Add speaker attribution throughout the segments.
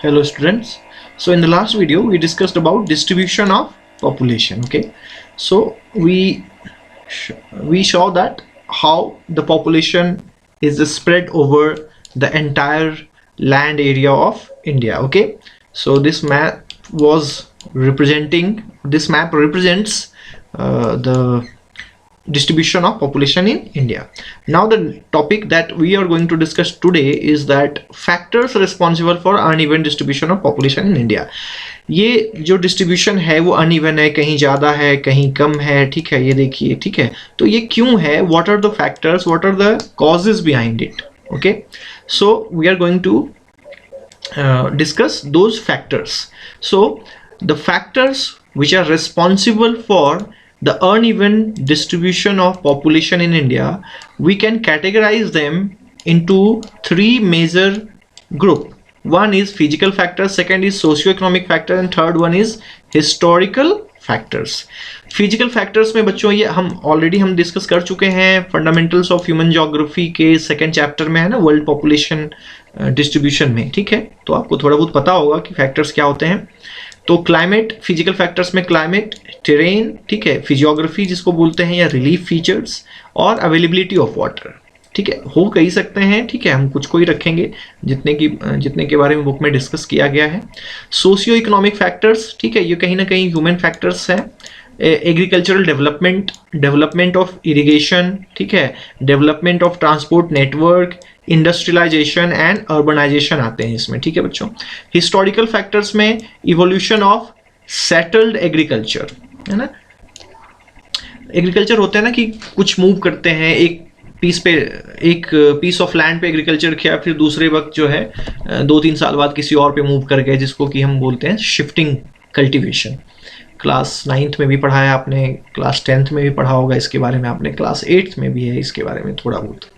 Speaker 1: Hello students. So in the last video we discussed about distribution of population. Okay, so we saw that how the population is spread over the entire land area of India. Okay, so this map represents the distribution of population in India. Now the topic that we are going to discuss today is that factors responsible for uneven distribution of population in India. ये जो distribution है वो uneven है, कहीं ज़्यादा है कहीं कम है, ठीक है, ये देखिए, ठीक है, तो ये क्यों है, what are the factors, what are the causes behind it. Okay, so we are going to discuss those factors. So the factors which are responsible for the uneven distribution of population in India, we can categorize them into three major group. One is physical factors, second is socio-economic factor, and third one is historical factors. Physical factors में बच्चों ये हम discuss कर चुके हैं fundamentals of human geography के second chapter में, है ना, वर्ल्ड पॉपुलेशन डिस्ट्रीब्यूशन में. ठीक है, तो आपको थोड़ा बहुत पता होगा कि फैक्टर्स क्या होते हैं. तो क्लाइमेट, फिजिकल फैक्टर्स में क्लाइमेट, टेरेन, ठीक है, फिजियोग्राफी जिसको बोलते हैं, या रिलीफ फीचर्स, और अवेलेबिलिटी ऑफ वाटर. ठीक है, हो कही सकते हैं, ठीक है, हम कुछ को ही रखेंगे जितने के बारे में बुक में डिस्कस किया गया है. सोशियो इकोनॉमिक फैक्टर्स, ठीक है, ये कहीं ना कहीं ह्यूमन फैक्टर्स हैं. एग्रीकल्चरल डेवलपमेंट ऑफ इरिगेशन, ठीक है, development of transport network, industrialisation and urbanisation आते हैं इसमें. ठीक है बच्चों. हिस्टोरिकल फैक्टर्स में इवोल्यूशन ऑफ सेटल्ड एग्रीकल्चर, है ना. एग्रीकल्चर होता है ना कि कुछ मूव करते हैं, एक पीस ऑफ लैंड पे एग्रीकल्चर किया, फिर दूसरे वक्त जो है 2-3 साल बाद किसी और पे मूव कर गए, जिसको कि हम बोलते हैं शिफ्टिंग कल्टीवेशन. क्लास 9th में भी पढ़ा है आपने, क्लास 10th में भी पढ़ा होगा इसके बारे में आपने, क्लास 8th में भी है इसके बारे में थोड़ा बहुत.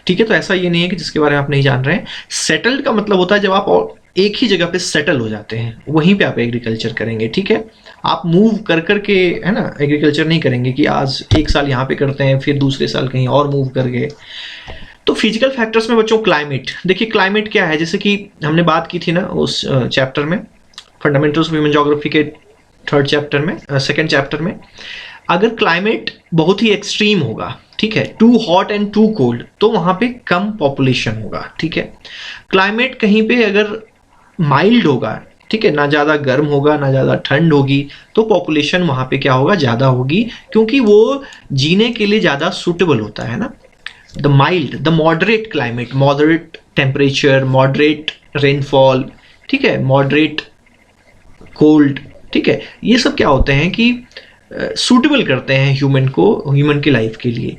Speaker 1: ठीक है, तो ऐसा ये नहीं है कि जिसके बारे में आप नहीं जान रहे हैं. सेटल्ड का मतलब होता है जब आप एक ही जगह पे सेटल हो जाते हैं, वहीं पे आप एग्रीकल्चर करेंगे. ठीक है, आप मूव कर करके, है ना, एग्रीकल्चर नहीं करेंगे कि आज एक साल यहाँ पे करते हैं फिर दूसरे साल कहीं और मूव कर गए. तो फिजिकल फैक्टर्स में बच्चों क्लाइमेट, देखिए क्लाइमेट क्या है, जैसे कि हमने बात की थी ना उस चैप्टर में, फंडामेंटल्स ऑफ ह्यूमन ज्योग्राफी के 3rd चैप्टर में, 2nd चैप्टर में, अगर क्लाइमेट बहुत ही एक्सट्रीम होगा, ठीक है, too hot and too cold, तो वहां पे कम पॉपुलेशन होगा. ठीक है, क्लाइमेट कहीं पे अगर माइल्ड होगा, ठीक है, ना ज़्यादा गर्म होगा ना ज़्यादा ठंड होगी, तो पॉपुलेशन वहाँ पे क्या होगा, ज़्यादा होगी, क्योंकि वो जीने के लिए ज़्यादा सूटेबल होता है ना. The mild, the moderate climate, moderate temperature, moderate rainfall, ठीक है, मॉडरेट कोल्ड, ठीक है, ये सब क्या होते हैं कि सूटेबल करते हैं ह्यूमन की लाइफ के लिए.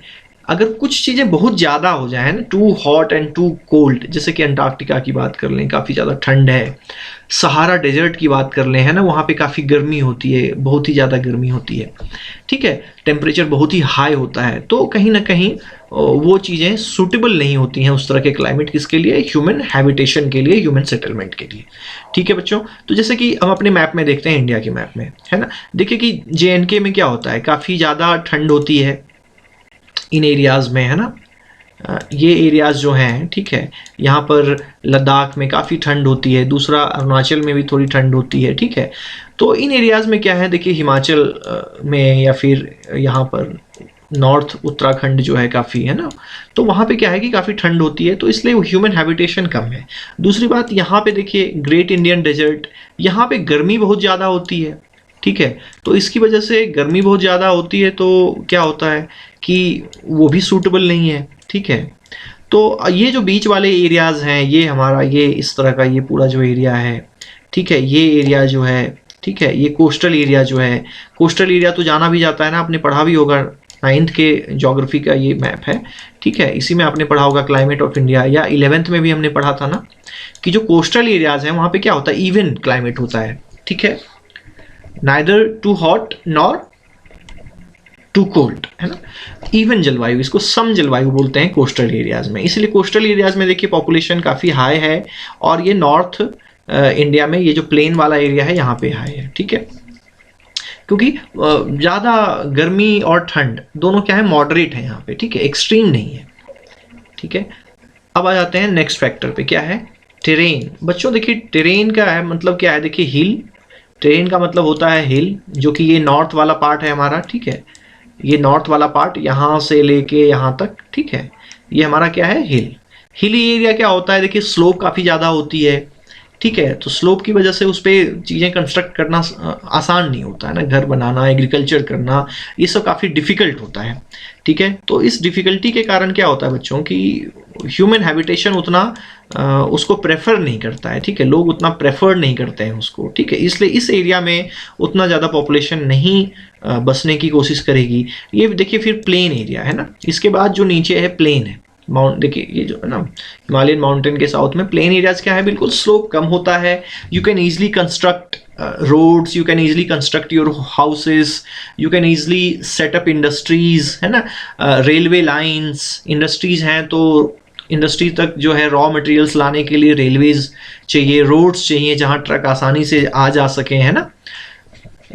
Speaker 1: अगर कुछ चीज़ें बहुत ज़्यादा हो जाए ना, too hot and too cold, जैसे कि अंटार्कटिका की बात कर लें, काफ़ी ज़्यादा ठंड है. सहारा डेजर्ट की बात कर लें, है ना, वहाँ पे काफ़ी गर्मी होती है, बहुत ही ज़्यादा गर्मी होती है. ठीक है, टेम्परेचर बहुत ही हाई होता है, तो कहीं ना कहीं वो चीज़ें सूटेबल नहीं होती हैं उस तरह के क्लाइमेट, किसके लिए, ह्यूमन हैबिटेशन के लिए, ह्यूमन सेटलमेंट के लिए. ठीक है बच्चों. तो जैसे कि हम अपने मैप में देखते हैं, इंडिया के मैप में, है ना, देखिए कि JNK में क्या होता है, काफ़ी ज़्यादा ठंड होती है इन एरियाज़ में, है ना. ये एरियाज़ जो हैं, ठीक है, यहाँ पर लद्दाख में काफ़ी ठंड होती है, दूसरा अरुणाचल में भी थोड़ी ठंड होती है. ठीक है, तो इन एरियाज़ में क्या है, देखिए हिमाचल में या फिर यहाँ पर नॉर्थ उत्तराखंड जो है काफ़ी, है ना, तो वहाँ पे क्या है कि काफ़ी ठंड होती है, तो इसलिए ह्यूमन हैबिटेशन कम है. दूसरी बात, यहाँ पे देखिए ग्रेट इंडियन डेजर्ट, यहाँ पे गर्मी बहुत ज़्यादा होती है. ठीक है, तो इसकी वजह से गर्मी बहुत ज़्यादा होती है, तो क्या होता है कि वो भी सूटेबल नहीं है. ठीक है, तो ये जो बीच वाले एरियाज़ हैं, ये हमारा ये इस तरह का ये पूरा जो एरिया है, ठीक है, ये एरिया जो है, ठीक है, ये कोस्टल एरिया जो है, कोस्टल एरिया तो जाना भी जाता है ना, आपने पढ़ा भी होगा, 9th के ज्योग्राफी का ये मैप है. ठीक है, इसी में आपने पढ़ा होगा क्लाइमेट ऑफ इंडिया, या 11th में भी हमने पढ़ा था ना कि जो कोस्टल एरियाज़ हैं वहाँ पे क्या होता है, इवन क्लाइमेट होता है. ठीक है, neither too hot nor too cold, है ना, इवन जलवायु, इसको सम जलवायु बोलते हैं कोस्टल एरियाज में. इसलिए कोस्टल एरियाज में देखिए पॉपुलेशन काफ़ी हाई है, और ये नॉर्थ इंडिया में ये जो प्लेन वाला एरिया है यहाँ पे हाई है. ठीक है, क्योंकि ज़्यादा गर्मी और ठंड दोनों क्या है, मॉडरेट है यहाँ पे. ठीक है, एक्सट्रीम नहीं है. ठीक है, अब आ जाते हैं नेक्स्ट फैक्टर पे, क्या है, टेरेन, बच्चों देखिए टेरेन का है मतलब क्या है, देखिए हिल, टेरेन का मतलब होता है हिल, जो कि ये नॉर्थ वाला पार्ट है हमारा, ठीक है, ये नॉर्थ वाला पार्ट यहाँ से लेके यहाँ तक, ठीक है, ये हमारा क्या है, हिल। हिली एरिया क्या होता है, देखिए स्लोप काफ़ी ज़्यादा होती है, ठीक है, तो स्लोप की वजह से उस पर चीज़ें कंस्ट्रक्ट करना आसान नहीं होता है ना, घर बनाना, एग्रीकल्चर करना, ये सब काफ़ी डिफ़िकल्ट होता है, ठीक है। तो इस डिफ़िकल्टी के कारण क्या होता है बच्चों की ह्यूमन हैबिटेशन उतना उसको प्रेफर नहीं करता है, ठीक है, लोग उतना प्रेफर नहीं करते हैं उसको, ठीक है, इसलिए इस एरिया में उतना ज़्यादा पॉपुलेशन नहीं बसने की कोशिश करेगी। ये देखिए फिर प्लेन एरिया है ना, इसके बाद जो नीचे है प्लेन है, माउंट, देखिए ये जो है ना हिमालयन माउंटेन के साउथ में प्लेन एरियाज क्या है, बिल्कुल स्लोप कम होता है, you can easily construct roads, you can easily construct your houses, you can easily set up industries, है ना, रेलवे लाइंस, इंडस्ट्रीज हैं तो इंडस्ट्री तक जो है रॉ मटेरियल्स लाने के लिए रेलवेज चाहिए, रोड्स चाहिए जहाँ ट्रक आसानी से आ जा सके, है ना,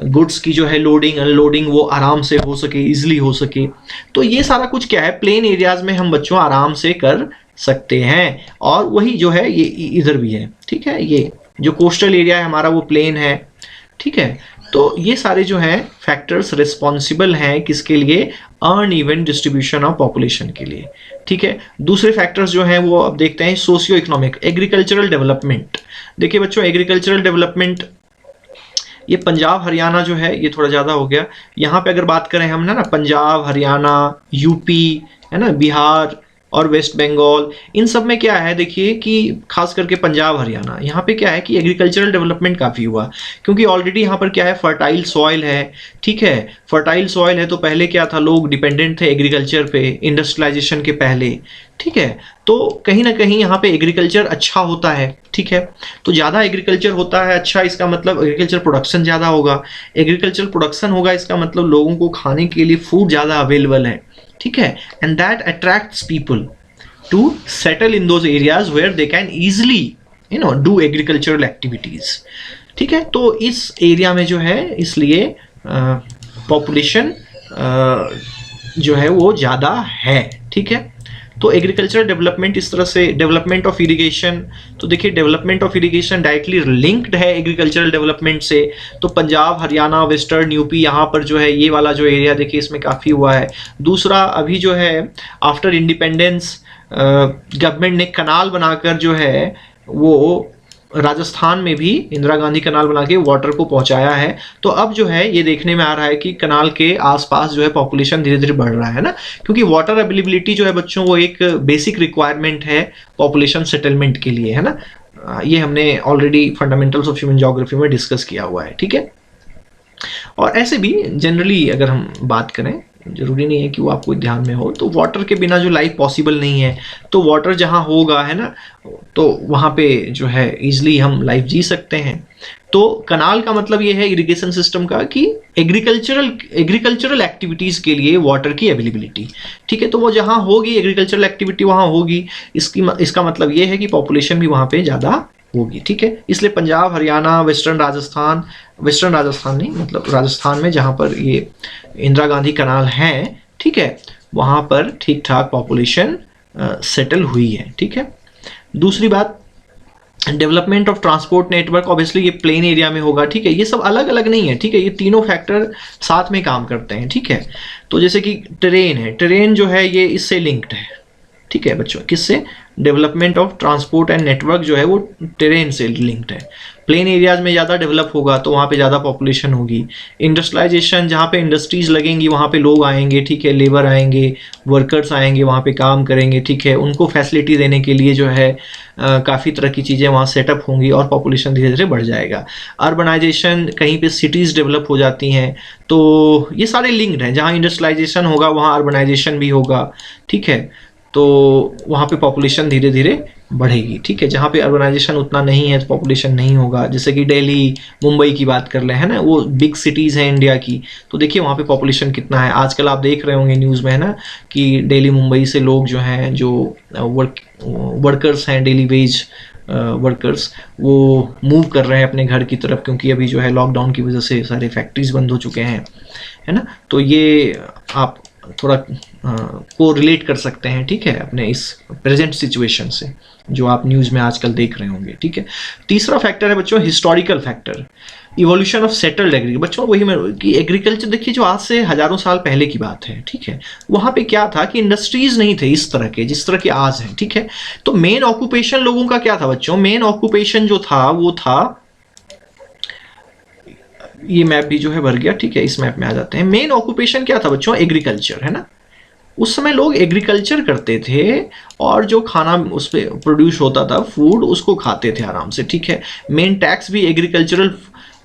Speaker 1: गुड्स की जो है लोडिंग अनलोडिंग वो आराम से हो सके, इजिली हो सके। तो ये सारा कुछ क्या है, प्लेन एरियाज में हम बच्चों आराम से कर सकते हैं, और वही जो है ये इधर भी है, ठीक है, ये जो कोस्टल एरिया है हमारा वो प्लेन है, ठीक है। तो ये सारे जो हैं फैक्टर्स रिस्पॉन्सिबल हैं किसके लिए, अनइवन डिस्ट्रीब्यूशन ऑफ पॉपुलेशन के लिए, ठीक है। दूसरे फैक्टर्स जो हैं वो अब देखते हैं, सोशियो इकोनॉमिक, एग्रीकल्चरल डेवलपमेंट। देखिए बच्चों एग्रीकल्चरल डेवलपमेंट, ये पंजाब हरियाणा जो है ये थोड़ा ज़्यादा हो गया, यहाँ पे अगर बात करें हम ना पंजाब हरियाणा यूपी, है ना, बिहार और वेस्ट बंगाल, इन सब में क्या है देखिए कि खास करके पंजाब हरियाणा, यहाँ पे क्या है कि एग्रीकल्चरल डेवलपमेंट काफ़ी हुआ, क्योंकि ऑलरेडी यहाँ पर क्या है, फर्टाइल सॉइल है, ठीक है, फर्टाइल सॉइल है, तो पहले क्या था, लोग डिपेंडेंट थे एग्रीकल्चर पे इंडस्ट्रियलाइजेशन के पहले, ठीक है, तो कहीं ना कहीं यहाँ पे एग्रीकल्चर अच्छा होता है, ठीक है, तो ज़्यादा एग्रीकल्चर होता है अच्छा, इसका मतलब एग्रीकल्चर प्रोडक्शन ज़्यादा होगा, एग्रीकल्चर प्रोडक्शन होगा इसका मतलब लोगों को खाने के लिए फूड ज़्यादा अवेलेबल है, ठीक है, and that attracts people to settle in those areas where they can easily do agricultural activities, ठीक है। तो इस एरिया में जो है इसलिए पॉपुलेशन जो है वो ज़्यादा है, ठीक है। तो एग्रीकल्चरल डेवलपमेंट इस तरह से, डेवलपमेंट ऑफ इरिगेशन, तो देखिए development of irrigation directly linked है एग्रीकल्चरल डेवलपमेंट से, तो पंजाब हरियाणा वेस्टर्न यूपी यहाँ पर जो है ये वाला जो एरिया देखिए इसमें काफ़ी हुआ है। दूसरा अभी जो है आफ्टर इंडिपेंडेंस गवर्नमेंट ने कनाल बनाकर जो है वो राजस्थान में भी इंदिरा गांधी कनाल बना के वाटर को पहुंचाया है, तो अब जो है ये देखने में आ रहा है कि कनाल के आसपास जो है पॉपुलेशन धीरे धीरे बढ़ रहा है ना, क्योंकि वाटर अवेलेबिलिटी जो है बच्चों वो एक बेसिक रिक्वायरमेंट है पॉपुलेशन सेटलमेंट के लिए, है ना, ये हमने already fundamentals of human geography में डिस्कस किया हुआ है, ठीक है। और ऐसे भी जनरली अगर हम बात करें, जरूरी नहीं है कि वो आपको ध्यान में हो, तो वाटर के बिना जो लाइफ पॉसिबल नहीं है, तो वाटर जहाँ होगा, है ना, तो वहाँ पे जो है इजिली हम लाइफ जी सकते हैं। तो कनाल का मतलब ये है इरिगेशन सिस्टम का कि एग्रीकल्चरल एक्टिविटीज़ के लिए वाटर की अवेलेबिलिटी, ठीक है, तो वो जहाँ होगी एग्रीकल्चरल एक्टिविटी वहाँ होगी, इसका मतलब ये है कि पॉपुलेशन भी वहाँ पे ज़्यादा होगी, ठीक है। इसलिए पंजाब हरियाणा वेस्टर्न राजस्थान नहीं, मतलब राजस्थान में जहाँ पर ये इंदिरा गांधी कनाल है, ठीक है, वहाँ पर ठीक ठाक पॉपुलेशन सेटल हुई है, ठीक है। दूसरी बात, development of transport network, obviously ये प्लेन एरिया में होगा, ठीक है, ये सब अलग अलग नहीं है, ठीक है, ये तीनों फैक्टर साथ में काम करते हैं, ठीक है। तो जैसे कि टेरेन है, टेरेन जो है ये इससे लिंक्ड है, ठीक है बच्चों, किससे, development of transport and network जो है वो टेरेन से लिंक्ड है। प्लेन एरियाज में ज़्यादा डेवलप होगा तो वहाँ पे ज़्यादा पॉपुलेशन होगी। इंडस्ट्रियलाइजेशन, जहाँ पे इंडस्ट्रीज लगेंगी वहाँ पे लोग आएंगे, ठीक है, लेबर आएंगे, वर्कर्स आएंगे, वहाँ पे काम करेंगे, ठीक है, उनको फैसिलिटी देने के लिए जो है काफ़ी तरह की चीज़ें वहाँ सेटअप होंगी और पॉपुलेशन धीरे धीरे बढ़ जाएगा। अर्बनाइजेशन, कहीं पे सिटीज़ डेवलप हो जाती हैं, तो ये सारे लिंक्ड हैं, जहाँ इंडस्ट्रियलाइजेशन होगा वहाँ अर्बनाइजेशन भी होगा, ठीक है, तो वहाँ पे पॉपुलेशन धीरे धीरे बढ़ेगी, ठीक है। जहाँ पे अर्बनाइजेशन उतना नहीं है तो पॉपुलेशन नहीं होगा, जैसे कि दिल्ली मुंबई की बात कर ले, है ना, वो बिग सिटीज़ हैं इंडिया की, तो देखिए वहाँ पे पॉपुलेशन कितना है। आजकल आप देख रहे होंगे न्यूज़ में, है ना, कि दिल्ली मुंबई से लोग जो हैं, जो वर्कर्स हैं, डेली वेज वर्कर्स, वो मूव कर रहे हैं अपने घर की तरफ, क्योंकि अभी जो है लॉकडाउन की वजह से सारे फैक्ट्रीज बंद हो चुके हैं, है ना। तो ये आप थोड़ा को रिलेट कर सकते हैं, ठीक है, अपने इस प्रेजेंट सिचुएशन से। जो आप न्यूज़ में आजकल देख रहे होंगे, ठीक है। तीसरा फैक्टर है बच्चों historical factor, evolution of settled agriculture. बच्चों वही मैं कि एग्रीकल्चर देखिए जो आज से हजारों साल पहले की बात है, ठीक है, वहाँ पे क्या था कि इंडस्ट्रीज नहीं थे इस तरह के जिस तरह के आज हैं, ठीक है। तो मेन ऑक्यूपेशन लोगों का क्या था बच्चों, मेन ऑक्यूपेशन जो था वो था, ये मैप भी जो है भर गया, ठीक है, इस मैप में आ जाते हैं। मेन ऑक्यूपेशन क्या था बच्चों, एग्रीकल्चर, है ना। उस समय लोग एग्रीकल्चर करते थे और जो खाना उस पर प्रोड्यूस होता था फूड उसको खाते थे आराम से, ठीक है। मेन टैक्स भी एग्रीकल्चरल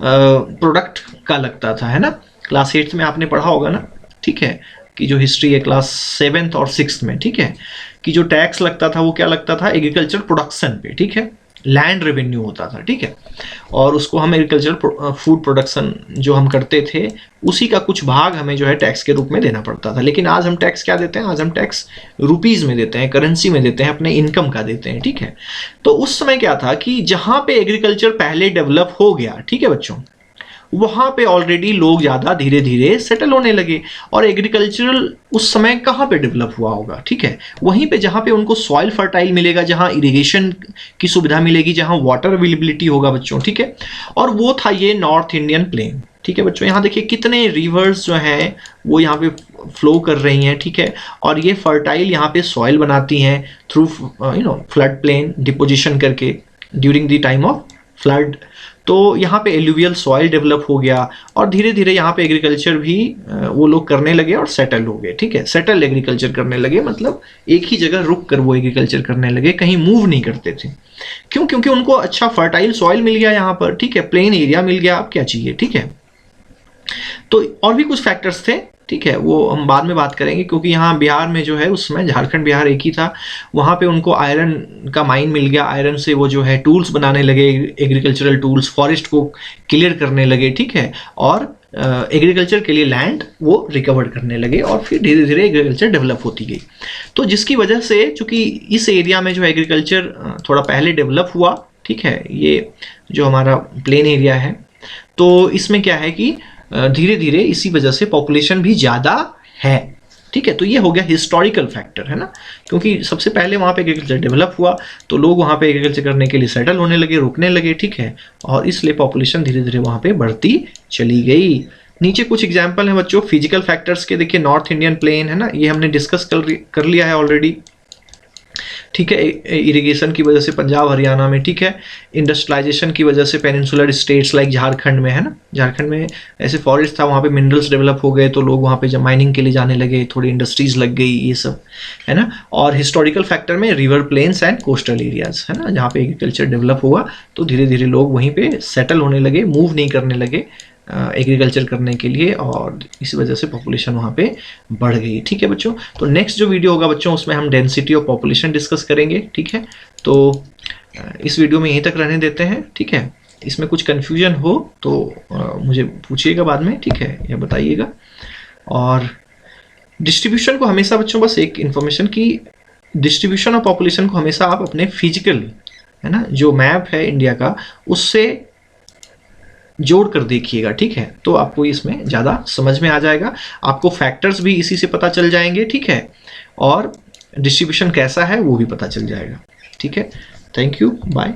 Speaker 1: प्रोडक्ट का लगता था, है ना। क्लास 8 में आपने पढ़ा होगा ना, ठीक है, कि जो हिस्ट्री है क्लास 7th और 6th में, ठीक है, कि जो टैक्स लगता था वो क्या लगता था, एग्रीकल्चर प्रोडक्शन पे, ठीक है, लैंड रेवेन्यू होता था, ठीक है। और उसको हम एग्रीकल्चर फूड प्रोडक्शन जो हम करते थे उसी का कुछ भाग हमें जो है टैक्स के रूप में देना पड़ता था। लेकिन आज हम टैक्स क्या देते हैं, आज हम टैक्स रुपीज़ में देते हैं, करेंसी में देते हैं, अपने इनकम का देते हैं, ठीक है। तो उस समय क्या था कि जहाँ पे एग्रीकल्चर पहले डेवलप हो गया, ठीक है बच्चों, वहाँ पे ऑलरेडी लोग ज़्यादा धीरे धीरे सेटल होने लगे। और एग्रीकल्चरल उस समय कहाँ पे डेवलप हुआ होगा, ठीक है, वहीं पे जहाँ पे उनको सॉइल फर्टाइल मिलेगा, जहाँ इरिगेशन की सुविधा मिलेगी, जहाँ वाटर अवेलेबिलिटी होगा बच्चों, ठीक है। और वो था ये नॉर्थ इंडियन प्लेन, ठीक है बच्चों। यहाँ देखिए कितने रिवर्स जो हैं वो यहाँ पे फ्लो कर रही हैं, ठीक है। और ये फर्टाइल यहाँ पे सॉइल बनाती हैं थ्रू फ्लड प्लेन डिपोजिशन करके during the time of flood. तो यहाँ पे एलुवियल सॉइल डेवलप हो गया और धीरे धीरे यहाँ पे एग्रीकल्चर भी वो लोग करने लगे और सेटल हो गए, ठीक है। सेटल एग्रीकल्चर करने लगे मतलब एक ही जगह रुक कर वो एग्रीकल्चर करने लगे, कहीं मूव नहीं करते थे। क्यों, क्योंकि उनको अच्छा फर्टाइल सॉइल मिल गया यहाँ पर, ठीक है, प्लेन एरिया मिल गया, अब क्या चाहिए, ठीक है। तो और भी कुछ फैक्टर्स थे, ठीक है, वो हम बाद में बात करेंगे, क्योंकि यहाँ बिहार में जो है उसमें झारखंड बिहार एक ही था, वहाँ पे उनको आयरन का माइन मिल गया, आयरन से वो जो है टूल्स बनाने लगे, एग्रीकल्चरल टूल्स, फॉरेस्ट को क्लियर करने लगे, ठीक है। और एग्रीकल्चर के लिए लैंड वो रिकवर करने लगे और फिर धीरे धीरे एग्रीकल्चर डेवलप होती गई। तो जिसकी वजह से चूंकि इस एरिया में जो एग्रीकल्चर थोड़ा पहले डेवलप हुआ, ठीक है, ये जो हमारा प्लेन एरिया है, तो इसमें क्या है कि धीरे धीरे इसी वजह से पॉपुलेशन भी ज़्यादा है, ठीक है। तो ये हो गया हिस्टोरिकल फैक्टर, है ना, क्योंकि सबसे पहले वहाँ पे एग्रीकल्चर डेवलप हुआ तो लोग वहाँ पे एग्रीकल्चर करने के लिए सेटल होने लगे, रुकने लगे, ठीक है, और इसलिए पॉपुलेशन धीरे धीरे वहाँ पे बढ़ती चली गई। नीचे कुछ एग्जाम्पल हैं बच्चों फिजिकल फैक्टर्स के, देखिए नॉर्थ इंडियन प्लेन, है ना, ये हमने डिस्कस कर लिया है ऑलरेडी, ठीक है। इरिगेशन की वजह से पंजाब हरियाणा में, ठीक है, इंडस्ट्रियलाइजेशन की वजह से पेनिनसुलर स्टेट्स लाइक झारखंड में, है ना, झारखंड में ऐसे फॉरेस्ट था, वहाँ पे मिनरल्स डेवलप हो गए तो लोग वहाँ पे जब माइनिंग के लिए जाने लगे, थोड़ी इंडस्ट्रीज लग गई, ये सब, है ना। और हिस्टोरिकल फैक्टर में river plains and coastal areas, है ना, जहाँ पे एग्रीकल्चर डेवलप हुआ तो धीरे धीरे लोग वहीं पे सेटल होने लगे, मूव नहीं करने लगे एग्रीकल्चर करने के लिए, और इसी वजह से पॉपुलेशन वहाँ पे बढ़ गई, ठीक है बच्चों। तो नेक्स्ट जो वीडियो होगा बच्चों उसमें हम डेंसिटी ऑफ पॉपुलेशन डिस्कस करेंगे, ठीक है। तो इस वीडियो में यहीं तक रहने देते हैं, ठीक है। इसमें कुछ कन्फ्यूजन हो तो मुझे पूछिएगा बाद में, ठीक है, या बताइएगा। और डिस्ट्रीब्यूशन को हमेशा बच्चों, बस एक इन्फॉर्मेशन की डिस्ट्रीब्यूशन ऑफ पॉपुलेशन को हमेशा आप अपने फिजिकल, है ना, जो मैप है इंडिया का उससे जोड़ कर देखिएगा, ठीक है, तो आपको इसमें ज़्यादा समझ में आ जाएगा, आपको फैक्टर्स भी इसी से पता चल जाएंगे, ठीक है, और डिस्ट्रीब्यूशन कैसा है वो भी पता चल जाएगा, ठीक है। Thank you, bye.